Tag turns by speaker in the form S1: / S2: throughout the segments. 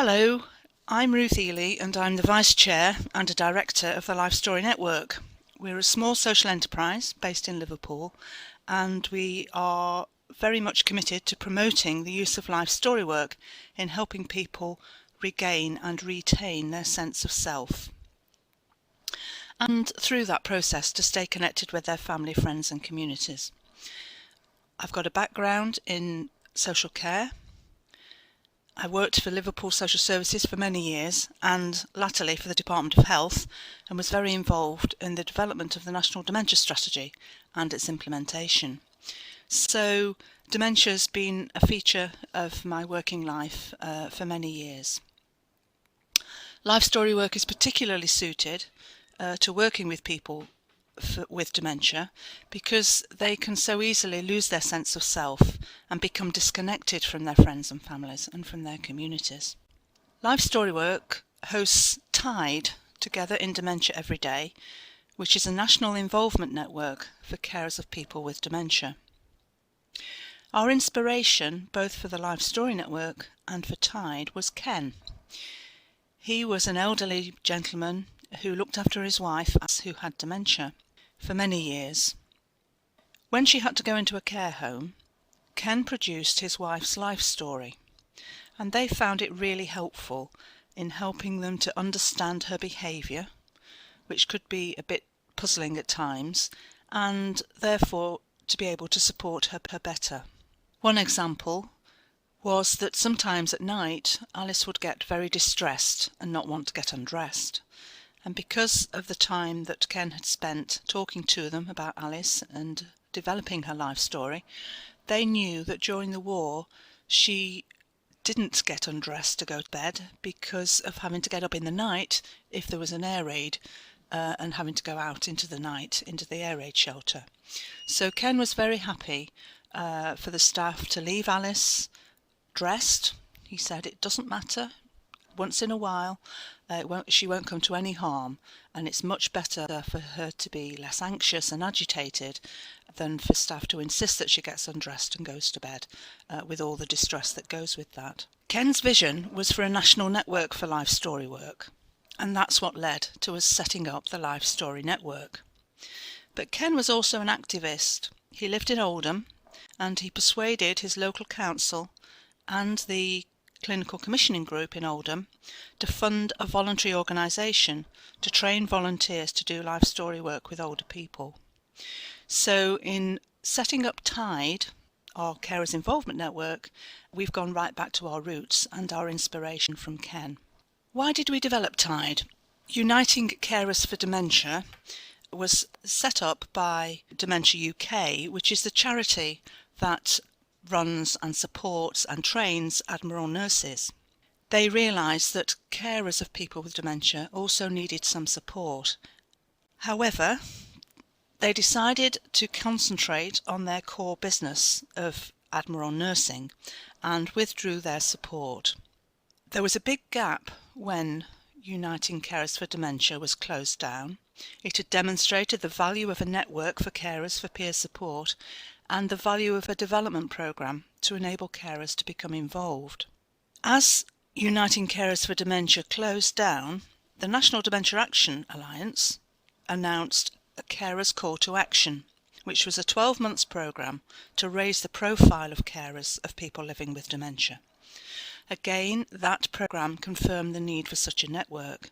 S1: Hello, I'm Ruth Eley and I'm the Vice Chair and a Director of the Life Story Network. We're a small social enterprise based in Liverpool and we are very much committed to promoting the use of life story work in helping people regain and retain their sense of self, and through that process to stay connected with their family, friends and communities. I've got a background in social care. I worked for Liverpool Social Services for many years and latterly for the Department of Health, and was very involved in the development of the National Dementia Strategy and its implementation. So dementia has been a feature of my working life for many years. Life story work is particularly suited to working with people with dementia because they can so easily lose their sense of self and become disconnected from their friends and families and from their communities. Life story work hosts Tide, Together in Dementia Every Day, which is a national involvement network for carers of people with dementia. Our inspiration, both for the Life Story Network and for Tide, was Ken. He was an elderly gentleman who looked after his wife who had dementia for many years. When she had to go into a care home, Ken produced his wife's life story, and they found it really helpful in helping them to understand her behaviour, which could be a bit puzzling at times, and therefore to be able to support her better. One example was that sometimes at night Alice would get very distressed and not want to get undressed. And because of the time that Ken had spent talking to them about Alice and developing her life story, they knew that during the war she didn't get undressed to go to bed because of having to get up in the night if there was an air raid and having to go out into the night into the air raid shelter. So Ken was very happy for the staff to leave Alice dressed. He said it doesn't matter. Once in a while she won't come to any harm, and it's much better for her to be less anxious and agitated than for staff to insist that she gets undressed and goes to bed with all the distress that goes with that. Ken's vision was for a national network for life story work, and that's what led to us setting up the Life Story Network. But Ken was also an activist. He lived in Oldham and he persuaded his local council and the clinical commissioning group in Oldham to fund a voluntary organisation to train volunteers to do life story work with older people. So in setting up Tide, our Carers Involvement Network, we've gone right back to our roots and our inspiration from Ken. Why did we develop Tide? Uniting Carers for Dementia was set up by Dementia UK, which is the charity that runs and supports and trains Admiral nurses. They realised that carers of people with dementia also needed some support. However, they decided to concentrate on their core business of Admiral nursing and withdrew their support. There was a big gap when Uniting Carers for Dementia was closed down. It had demonstrated the value of a network for carers for peer support and the value of a development programme to enable carers to become involved. As Uniting Carers for Dementia closed down, the National Dementia Action Alliance announced a Carers Call to Action, which was a 12-month programme to raise the profile of carers of people living with dementia. Again, that programme confirmed the need for such a network,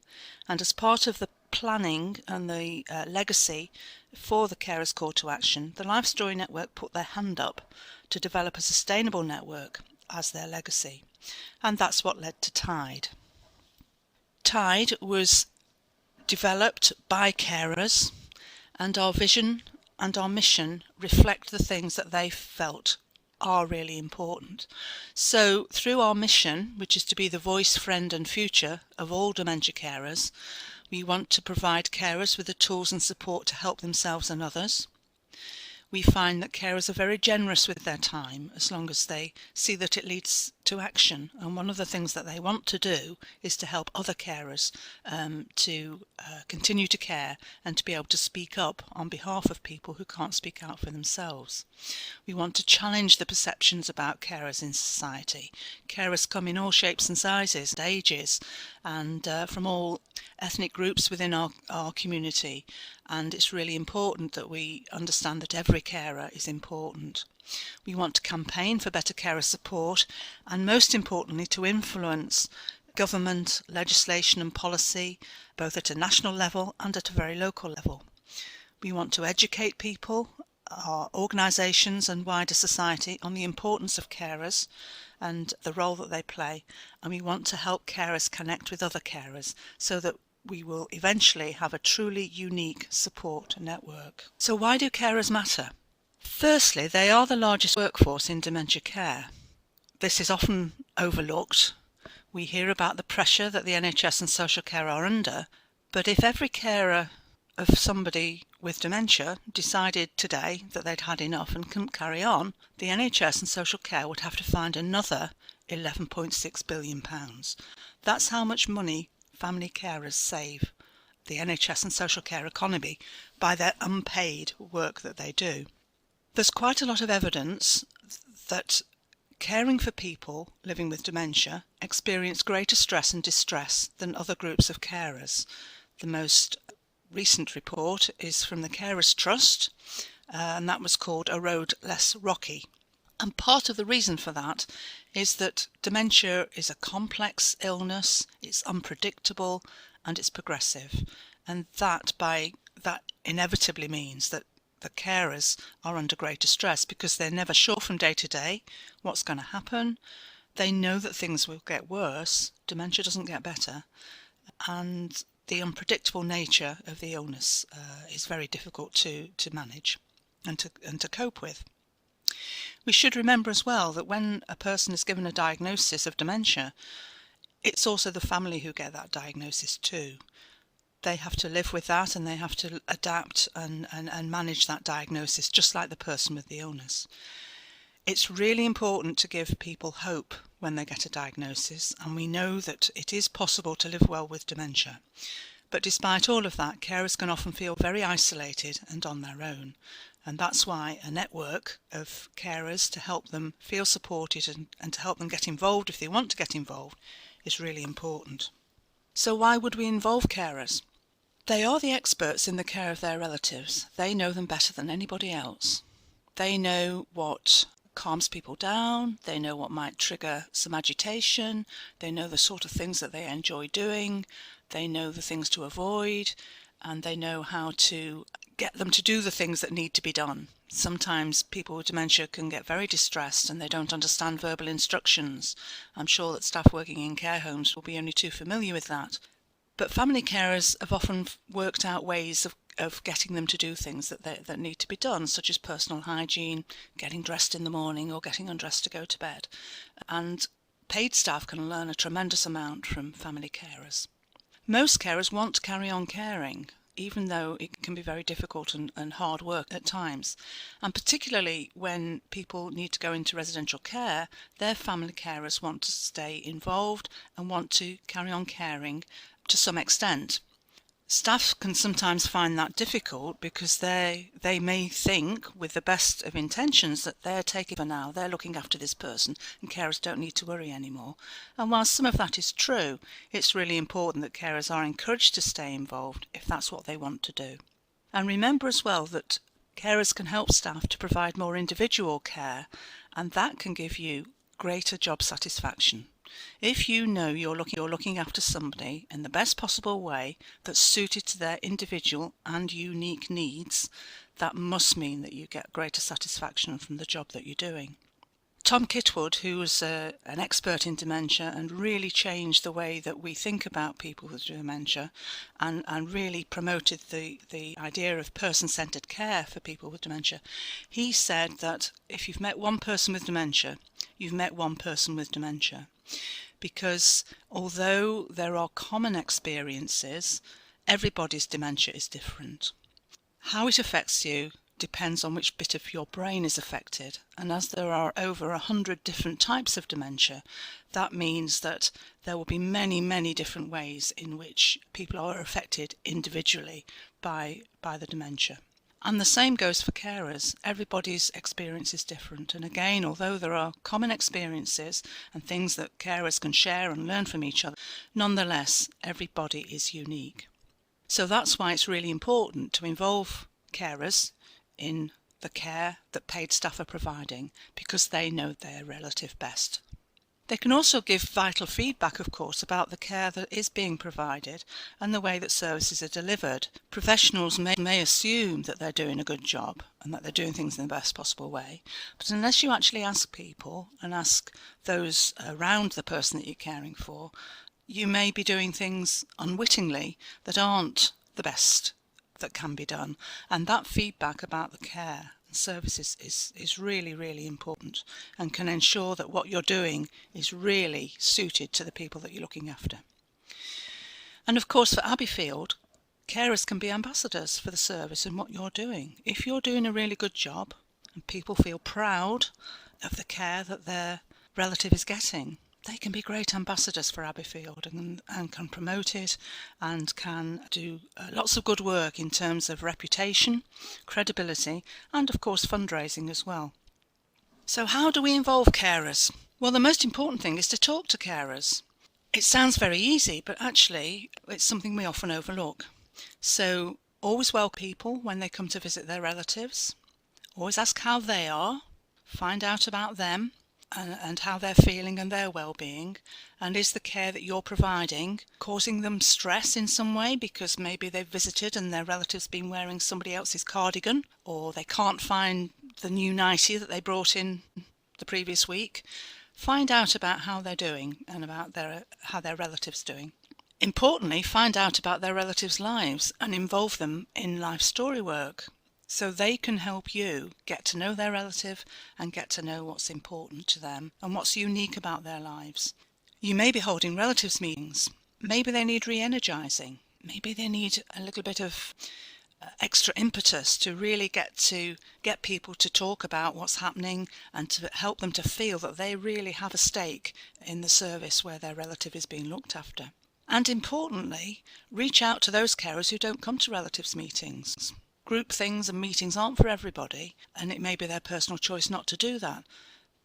S1: and as part of the planning and the legacy for the Carers Call to Action, the Life Story Network put their hand up to develop a sustainable network as their legacy, and that's what led to Tide. Tide was developed by carers, and our vision and our mission reflect the things that they felt are really important. So through our mission, which is to be the voice, friend and future of all dementia carers, we want to provide carers with the tools and support to help themselves and others. We find that carers are very generous with their time as long as they see that it leads to action. And one of the things that they want to do is to help other carers to continue to care and to be able to speak up on behalf of people who can't speak out for themselves. We want to challenge the perceptions about carers in society. Carers come in all shapes and sizes and ages, and from all ethnic groups within our community, and it's really important that we understand that every carer is important. We want to campaign for better carer support, and most importantly to influence government, legislation and policy, both at a national level and at a very local level. We want to educate people, our organisations and wider society on the importance of carers and the role that they play, and we want to help carers connect with other carers so that we will eventually have a truly unique support network. So why do carers matter? Firstly, they are the largest workforce in dementia care. This is often overlooked. We hear about the pressure that the NHS and social care are under, but if every carer of somebody with dementia decided today that they'd had enough and couldn't carry on, the NHS and social care would have to find another £11.6 billion. That's how much money family carers save the NHS and social care economy by their unpaid work that they do. There's quite a lot of evidence that caring for people living with dementia experience greater stress and distress than other groups of carers. The most recent report is from the Carers Trust, and that was called A Road Less Rocky. And part of the reason for that is that dementia is a complex illness, it's unpredictable and it's progressive. And that inevitably means that the carers are under greater stress because they're never sure from day to day what's going to happen. They know that things will get worse, dementia doesn't get better, and the unpredictable nature of the illness is very difficult to manage and to cope with. We should remember as well that when a person is given a diagnosis of dementia, it's also the family who get that diagnosis too. They have to live with that and they have to adapt and manage that diagnosis just like the person with the illness. It's really important to give people hope when they get a diagnosis, and we know that it is possible to live well with dementia. But despite all of that, carers can often feel very isolated and on their own. And that's why a network of carers to help them feel supported and to help them get involved if they want to get involved is really important. So why would we involve carers? They are the experts in the care of their relatives. They know them better than anybody else. They know what calms people down, they know what might trigger some agitation, they know the sort of things that they enjoy doing, they know the things to avoid, and they know how to get them to do the things that need to be done. Sometimes people with dementia can get very distressed and they don't understand verbal instructions. I'm sure that staff working in care homes will be only too familiar with that. But family carers have often worked out ways of getting them to do things that need to be done, such as personal hygiene, getting dressed in the morning or getting undressed to go to bed. And paid staff can learn a tremendous amount from family carers. Most carers want to carry on caring, even though it can be very difficult and hard work at times. And particularly when people need to go into residential care, their family carers want to stay involved and want to carry on caring to some extent. Staff can sometimes find that difficult because they may think, with the best of intentions, that they're taking for now, they're looking after this person and carers don't need to worry anymore. And while some of that is true, it's really important that carers are encouraged to stay involved if that's what they want to do. And remember as well that carers can help staff to provide more individual care, and that can give you greater job satisfaction. If you know you're looking after somebody in the best possible way that's suited to their individual and unique needs, that must mean that you get greater satisfaction from the job that you're doing. Tom Kitwood, who was an expert in dementia and really changed the way that we think about people with dementia and really promoted the idea of person-centred care for people with dementia, he said that if you've met one person with dementia, you've met one person with dementia. Because although there are common experiences, everybody's dementia is different. How it affects you depends on which bit of your brain is affected. And as there are over 100 different types of dementia, that means that there will be many, many different ways in which people are affected individually by the dementia. And the same goes for carers. Everybody's experience is different. And again, although there are common experiences and things that carers can share and learn from each other, nonetheless, everybody is unique. So that's why it's really important to involve carers in the care that paid staff are providing, because they know their relative best. They can also give vital feedback, of course, about the care that is being provided and the way that services are delivered. Professionals may assume that they're doing a good job and that they're doing things in the best possible way, but unless you actually ask people and ask those around the person that you're caring for, you may be doing things unwittingly that aren't the best that can be done. And that feedback about the care and services is really, really important and can ensure that what you're doing is really suited to the people that you're looking after. And of course, for Abbeyfield, carers can be ambassadors for the service and what you're doing. If you're doing a really good job and people feel proud of the care that their relative is getting, they can be great ambassadors for Abbeyfield and can promote it and can do lots of good work in terms of reputation, credibility, and of course fundraising as well. So how do we involve carers? Well, the most important thing is to talk to carers. It sounds very easy, but actually it's something we often overlook. So always welcome people when they come to visit their relatives. Always ask how they are, find out about them, and how they're feeling and their well-being, and is the care that you're providing causing them stress in some way because maybe they've visited and their relative's been wearing somebody else's cardigan, or they can't find the new nightie that they brought in the previous week. Find out about how they're doing and about how their relative's doing. Importantly, find out about their relatives' lives and involve them in life story work, so they can help you get to know their relative and get to know what's important to them and what's unique about their lives. You may be holding relatives meetings. Maybe they need re-energising. Maybe they need a little bit of extra impetus to really get people to talk about what's happening and to help them to feel that they really have a stake in the service where their relative is being looked after. And importantly, reach out to those carers who don't come to relatives meetings. Group things and meetings aren't for everybody, and it may be their personal choice not to do that.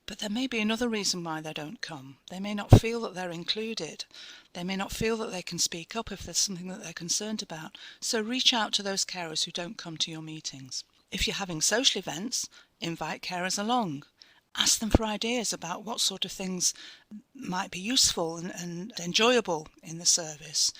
S1: But there may be another reason why they don't come. They may not feel that they're included. They may not feel that they can speak up if there's something that they're concerned about. So reach out to those carers who don't come to your meetings. If you're having social events, invite carers along. Ask them for ideas about what sort of things might be useful and enjoyable in the service.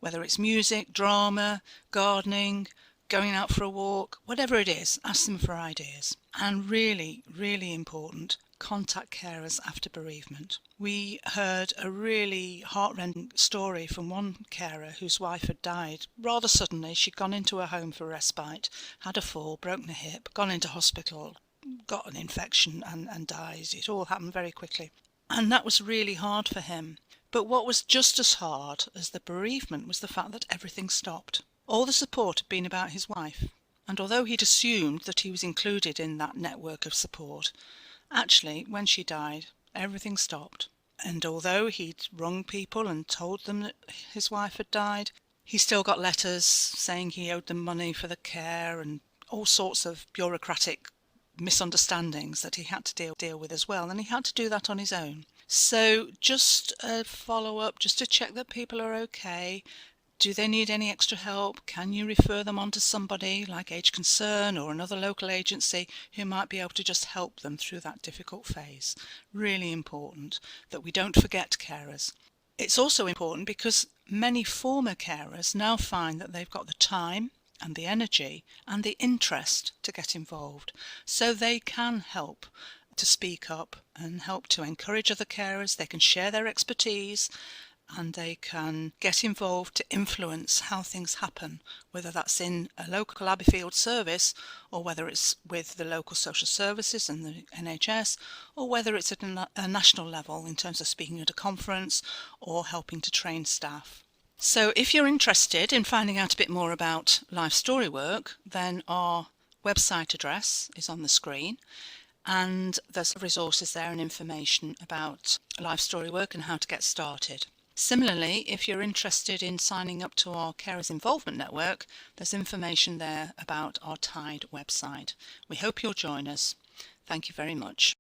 S1: Whether it's music, drama, gardening, going out for a walk, whatever it is, ask them for ideas. And really, really important, contact carers after bereavement. We heard a really heartrending story from one carer whose wife had died rather suddenly. She'd gone into a home for respite, had a fall, broken a hip, gone into hospital, got an infection and died. It all happened very quickly. And that was really hard for him. But what was just as hard as the bereavement was the fact that everything stopped. All the support had been about his wife, and although he'd assumed that he was included in that network of support, actually, when she died, everything stopped. And although he'd rung people and told them that his wife had died, he still got letters saying he owed them money for the care and all sorts of bureaucratic misunderstandings that he had to deal with as well, and he had to do that on his own. So just a follow-up, just to check that people are okay. Do they need any extra help? Can you refer them on to somebody like Age Concern or another local agency who might be able to just help them through that difficult phase? Really important that we don't forget carers. It's also important because many former carers now find that they've got the time and the energy and the interest to get involved, so they can help to speak up and help to encourage other carers. They can share their expertise and they can get involved to influence how things happen, whether that's in a local Abbeyfield service or whether it's with the local social services and the NHS, or whether it's at a national level in terms of speaking at a conference or helping to train staff. So if you're interested in finding out a bit more about life story work, then our website address is on the screen, and there's resources there and information about life story work and how to get started. Similarly, if you're interested in signing up to our Carers Involvement Network, there's information there about our Tide website. We hope you'll join us. Thank you very much.